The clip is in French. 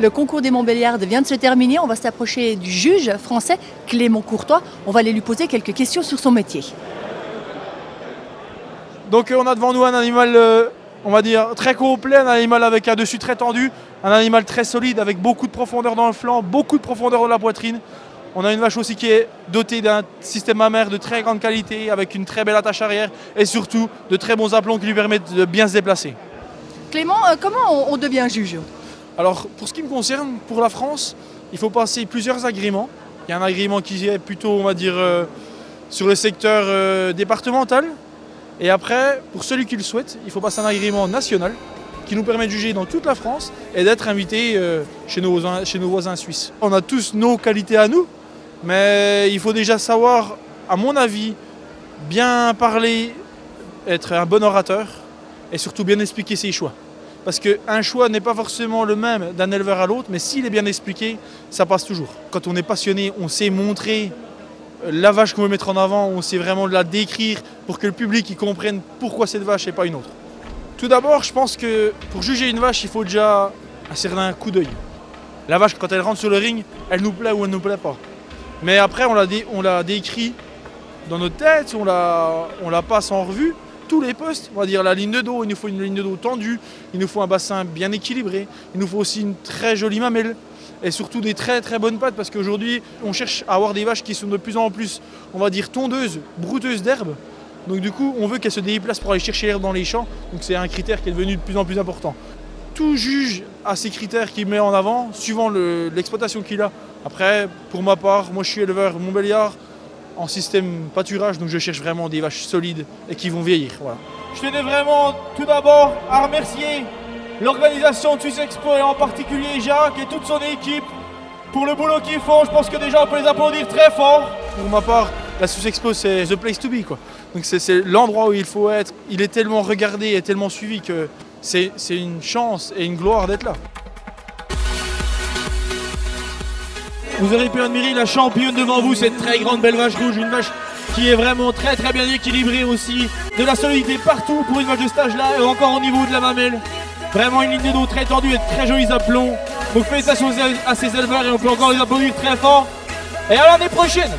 Le concours des Montbéliardes vient de se terminer. On va s'approcher du juge français, Clément Courtois. On va aller lui poser quelques questions sur son métier. Donc on a devant nous un animal, on va dire, très complet, un animal avec un dessus très tendu, un animal très solide avec beaucoup de profondeur dans le flanc, beaucoup de profondeur dans la poitrine. On a une vache aussi qui est dotée d'un système mammaire de très grande qualité, avec une très belle attache arrière et surtout de très bons aplombs qui lui permettent de bien se déplacer. Clément, comment on devient juge? Alors pour ce qui me concerne, pour la France, il faut passer plusieurs agréments. Il y a un agrément qui est plutôt, on va dire, sur le secteur départemental. Et après, pour celui qui le souhaite, il faut passer un agrément national qui nous permet de juger dans toute la France et d'être invité chez nos voisins suisses. On a tous nos qualités à nous, mais il faut déjà savoir, à mon avis, bien parler, être un bon orateur et surtout bien expliquer ses choix. Parce qu'un choix n'est pas forcément le même d'un éleveur à l'autre, mais s'il est bien expliqué, ça passe toujours. Quand on est passionné, on sait montrer la vache qu'on veut mettre en avant, on sait vraiment la décrire pour que le public y comprenne pourquoi cette vache et pas une autre. Tout d'abord, je pense que pour juger une vache, il faut déjà un certain coup d'œil. La vache, quand elle rentre sur le ring, elle nous plaît ou elle ne nous plaît pas. Mais après, on la décrit dans notre tête, on la passe en revue. Tous les postes, on va dire la ligne de dos, il nous faut une ligne de dos tendue, il nous faut un bassin bien équilibré, il nous faut aussi une très jolie mamelle et surtout des très très bonnes pattes parce qu'aujourd'hui on cherche à avoir des vaches qui sont de plus en plus, on va dire, tondeuses, brouteuses d'herbe. Donc du coup on veut qu'elles se déplacent pour aller chercher l'herbe dans les champs, donc c'est un critère qui est devenu de plus en plus important. Tout juge à ces critères qu'il met en avant, suivant l'exploitation qu'il a. Après, pour ma part, moi je suis éleveur Montbéliard, en système pâturage, donc je cherche vraiment des vaches solides et qui vont vieillir. Voilà. Je tenais vraiment tout d'abord à remercier l'organisation de Swiss Expo et en particulier Jacques et toute son équipe pour le boulot qu'ils font. Je pense que déjà on peut les applaudir très fort. Pour ma part, la Swiss Expo c'est the place to be, quoi. Donc c'est l'endroit où il faut être. Il est tellement regardé et tellement suivi que c'est une chance et une gloire d'être là. Vous aurez pu admirer la championne devant vous, cette très grande belle vache rouge, une vache qui est vraiment très très bien équilibrée aussi, de la solidité partout pour une vache de ce âge-là et encore au niveau de la mamelle. Vraiment une ligne de dos très tendue et très jolis aplombs. Donc félicitations à ces éleveurs et on peut encore les applaudir très fort. Et à l'année prochaine!